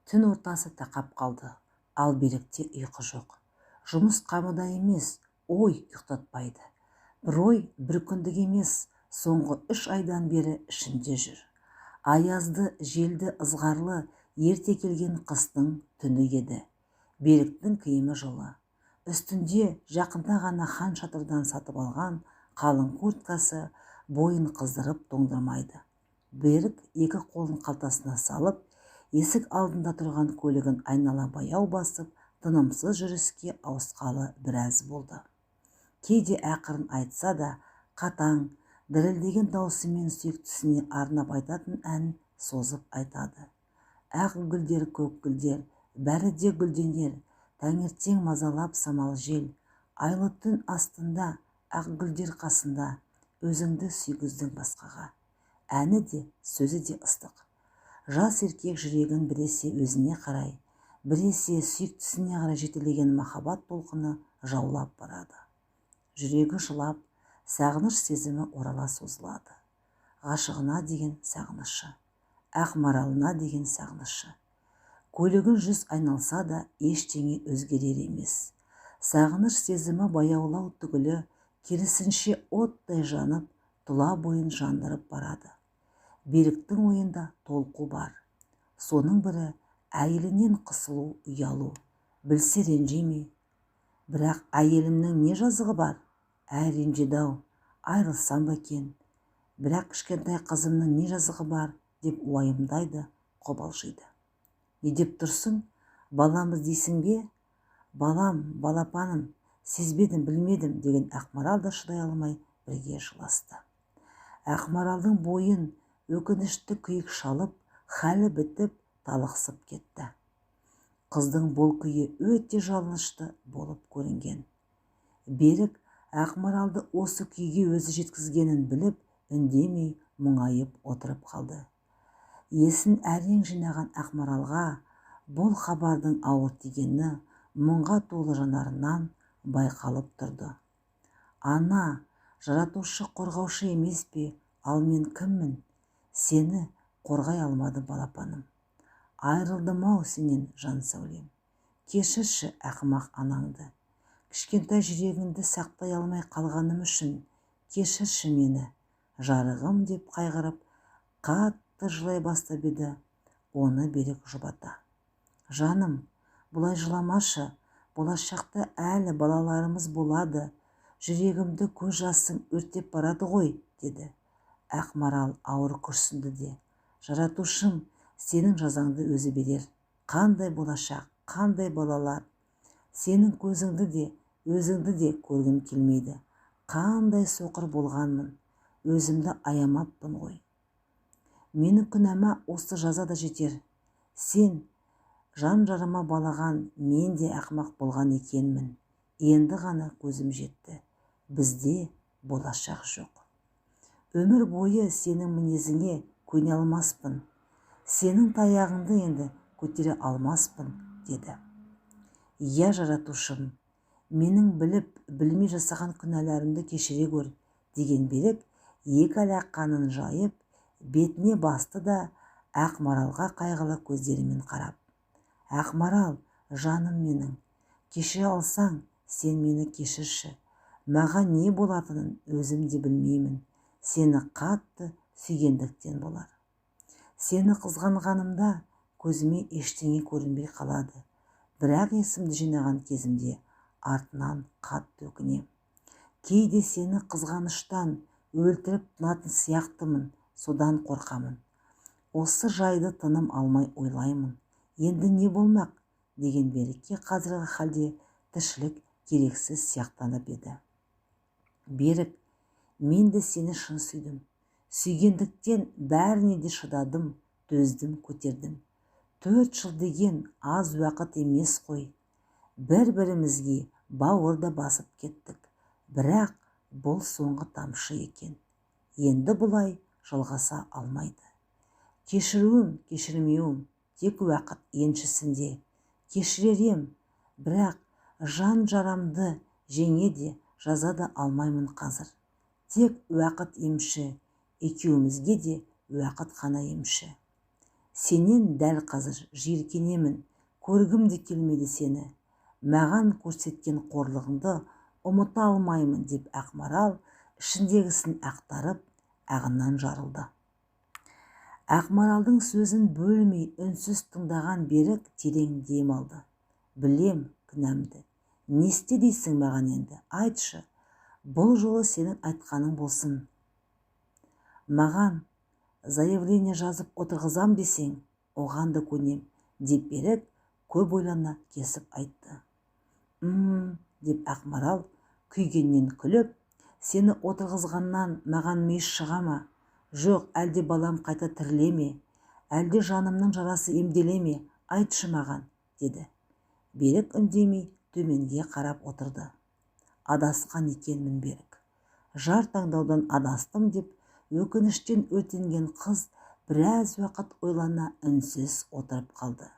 Түн ортасы тақап қалды. Ал Берікте ұйқы жоқ. Жұмыс қамыда емес, ой ұйықтатпайды. Бір ой бір күндік емес, соңғы 3 айдан бері ішінде жүр. Аязды, желді, ызғарлы, ерте келген қыстың түні еді. Беріктің киімі жылы. Үстінде жақында ғана хан шатырдан сатып алған қалың курткасы бойын қыздырып тоңдырмайды. Берік екі қолын қалтасына салып, есік алдында тұрған көлігін айнала баяу басып, тынымсыз жүріске ауысқалы біраз болды. Кейде ақырын айтса да, қатаң, дірілдеген даусымен сүйіктісіне арнап айтатын ән созып айтады. Ақ гүлдер, көк гүлдер, бәрі де гүлденер, таңертең мазалап самал жел, айлы түн астында, ақ гүлдер қасында, өзіңді сүйгіздің басқаға. Әні де, сөзі де ыстық. Жас еркек жүрегін біресе өзіне қарай, біресе сүйіктісіне қарай жетелеген махаббат толқыны жаулап барады. Жүрегі жылап, сағыныш сезімі орала созылады. Ғашығына деген сағынышы, ақ маралына деген сағынышы. Көлігін жүз айналса да ештеңе өзгерер емес. Сағыныш сезімі баяулау түгілі, керісінше оттай жанып, тұла бойын жандырып барады. Беріктің ойында толқу бар. Соның бірі әйелінен қысылу, ұялу. Білсе ренжеме. Бірақ әйелімнің не жазығы бар? Ренжеді-ау, айрылсам ба екен. Бірақ кішкентай қызымның не жазығы бар деп уайымдайды, қобалжиды. Не деп тұрсың? Баламыз дейсің бе? Балам, балапаным, сезбедім, білмедім деген Ақмарал да шыдай алмай бірге жыласты. Ақмаралдың бойын өкінішті күйік шалып, халі бітіп, талықсып кетті. Қыздың бұл күйі өте жалынышты болып көрінген. Берік Ақмаралды осы күйге өзі жеткізгенін біліп, үндемей мұңайып отырып қалды. Есін әрең жинаған Ақмаралға бұл хабардың ауыр тигені мұңға толы жанарынан байқалып тұрды. Ана, жаратушы қорғаушы емес пе, ал мен кіммін? Сені қорғай алмады балапаным. Айрылдым-ау сенен жан сәулем. Кешірші ақымақ анаңды. Кішкентай жүрегіңді сақтай алмай қалғаным үшін кешірші мені. Жарығым деп қайғырып, қатты жылай бастап еді. Оны Берік жұбата. Жаным, бұлай жыламашы, болашақта әлі балаларымыз болады. Жүрегімді көз жасың өртеп барады ғой, деді. Ақмарал ауыр күрсінді де. Жаратушым, сенің жазаңды өзі берер. Қандай болашақ, қандай балалар. Сенің көзіңді де, өзіңді де көргім келмейді. Қандай соқыр болғанмын, өзімді аямаппын ғой. Менің күнәма осы жаза да жетер. Сен жан жарыма балаған, мен де ақмақ болған екенмін. Енді ғана көзім жетті. Бізде болашақ жоқ. Өмір бойы сенің мінезіңе көне алмаспын. Сенің таяғыңды енді көтере алмаспын, деді. Иә жаратушым, менің біліп, білмей жасаған күнәларымды кешіре көр, деген Берік екі алақанын жайып, бетіне басты да Ақмаралға қайғылы көздерімен қарап. Ақмарал, жаным менің, кешіре алсаң, сен мені кешірші. Маған не болатынын өзім де білмеймін. Сені қатты сүйгендіктен болар. Сені қызғанғанымда көзіме ештеңе көрінбей қалады. Бірақ есімді жинаған кезімде артынан қатты өкінем. Кейде сені қызғаныштан өлтіріп тынатын сияқтымын, содан қорқамын. Осы жайды тыным алмай ойлаймын. Енді не болмақ, деген Берікке қазіргі халде тіршілік керексіз сияқтанып еді. Берік, мен де сені шын сүйдім. Сүйгендіктен бәріне де шыдадым, төздім, көтердім. 4 жыл деген аз уақыт емес қой. Бір-бірімізге бауырда басып кеттік. Бірақ бұл соңғы тамшы екен. Енді бұлай жалғаса алмайды. Кешіруім, кешірмеуім тек уақыт еншісінде. Кешіререм, бірақ жан жарамды жеңе де жаза да алмаймын қазір. Тек уақыт емші, екеумізге де уақыт қана емші. Сенен дәл қазір жиіркенемін, көргім де келмеді сені. Маған көрсеткен қорлығыңды ұмыта алмаймын деп Ақмарал ішіндегісін ақтарып, ағынан жарылды. Ақмаралдың сөзін бөлмей үнсіз тыңдаған Берік терең дем алды. Білем кінәмді. Не істе дейсің маған енді? Айтшы, бұл жолы сенің айтқаның болсын. Маған заявление жазып отырғызам десең, оған да көнем, деп Берік көп ойлана кесіп айтты. Деп Ақмарал күйгеннен күліп, сені отырғызғаннан маған мейіз шыға ма? Жоқ, әлде балам қайта тіріле ме? Әлде жанымның жарасы емделе ме? Айтшы маған, деді. Берік үндемей төменге қарап отырды. Адасқан екенмін Берік. Жар таңдаудан адастым деп өкініштен өртенген қыз біраз уақыт ойлана үнсіз отырып қалды.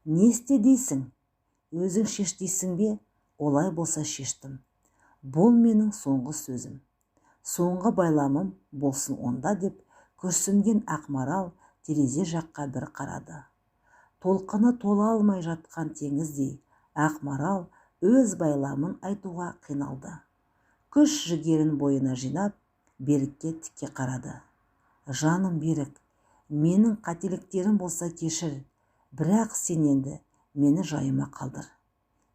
Не істе дейсің? Өзің шеш дейсің бе? Олай болса шештім. Бұл менің соңғы сөзім. Соңғы байламым болсын онда деп күрсінген Ақмарал терезе жаққа бір қарады. Толқыны тола алмай жатқан теңіздей Ақмарал өз байламын айтуға қиналды. Күш жігерін бойына жинап, Берікке тіке қарады. Жаным Берік, менің қателіктерім болса кешір, бірақ сен енді мені жайыма қалдыр.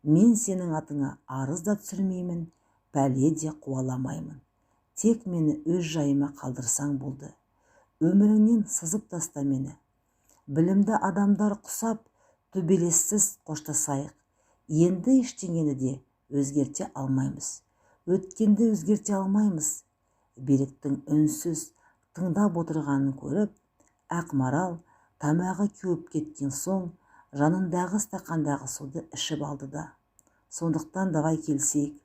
Мен сенің атыңа арыз да түсірмеймін, пәле де қуаламаймын. Тек мені өз жайыма қалдырсаң болды. Өміріңнен сызып таста мені. Білімді адамдар құсап, төбелессіз қоштасайық. Енді ештеңені де өзгерте алмаймыз. Өткенді өзгерте алмаймыз. Беріктің үнсіз тыңдап отырғанын көріп, Ақмарал тамағы кеуіп кеткен соң жанындағы стақандағы суды ішіп алды да. Сондықтан давай келсейік.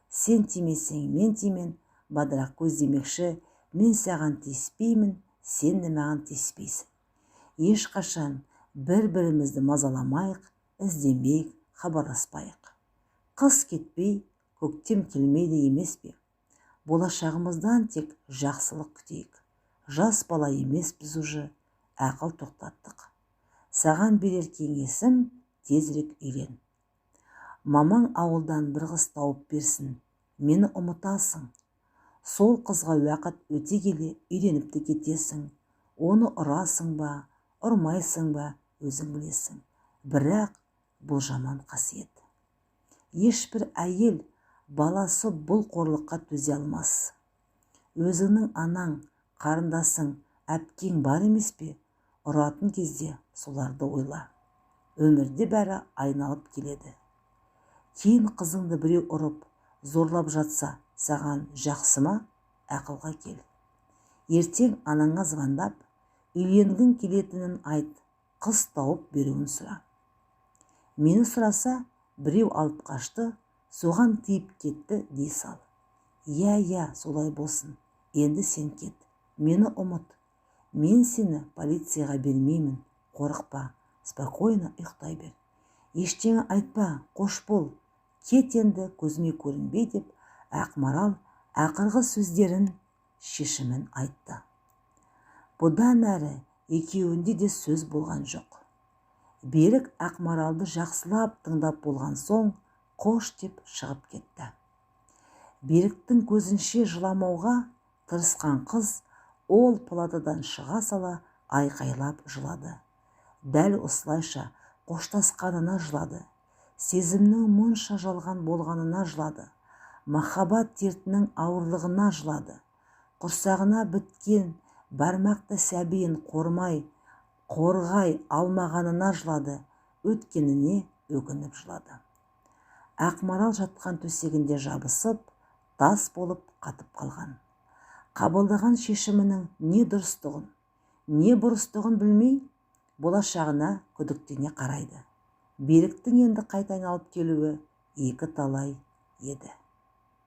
Сен тимесең, мен тимен, бадырақ көз демекші, мен саған тиіспеймін, сен де маған тиіспейсің. Ешқашан бір-бірімізді мазаламайық, іздемейік, хабарласпайық. Қыс кетпей, көктем келмейді емес пе? Болашағымыздан тек жақсылық күтейік. Жас бала емес біз уже, ақыл тоқтаттық. Саған берер кеңесім, тезірек үйлен. Мамаң ауылдан бір қыз тауып берсін, мені ұмытасың. Сол қызға уақыт өте келе үйленіп те кетесің. Оны ұрасың ба, ұрмайсың ба, өзің білесің. Бірақ бұл жаман қасиет. Ешбір әйел баласы бұл қорлыққа төзе алмас. Өзіңнің анаң, қарындасың, әпкең бар емес пе? Ұратын кезде соларды ойла. Өмірде бәрі айналып келеді. Кейін қызыңды біреу ұрып, зорлап жатса, саған жақсы ма? Ақылға кел. Ертең анаңа звондап, үйленгің келетінін айт, қыз тауып беруін сұра. Мені сұраса, біреу алып қашты, соған тиіп кетті дей сал. Иә, солай болсын. Енді сен кет. Мені ұмыт. Мен сені полицияға бермеймін. Қорықпа, спокойно ұйықтай бер. Ештеңе айтпа, қош бол. Кет енді, көзіме көрінбей деп, Ақмарал ақырғы сөздерін, шешімін айтты. Бұдан әрі екеуінде де сөз болған жоқ. Берік Ақмаралды жақсылап тыңдап болған соң, қош деп шығып кетті. Беріктің көзінше жыламауға тырысқан қыз, ол палатадан шыға сала айқайлап жылады. Дәл осылайша қоштасқанына жылады. Сезімнің мұнша жалған болғанына жылады. Махаббат дертінің ауырлығына жылады. Құрсағына біткен бармақты сәбиін қорғай алмағанына жылады. Өткеніне өкініп жылады. Ақмарал жатқан төсегінде жабысып, тас болып қатып қалған. Қабылдаған шешімінің не дұрыстығын, не бұрыстығын білмей, болашағына күдіктене қарайды. Беріктің енді қайта айналып келуі екі талай еді.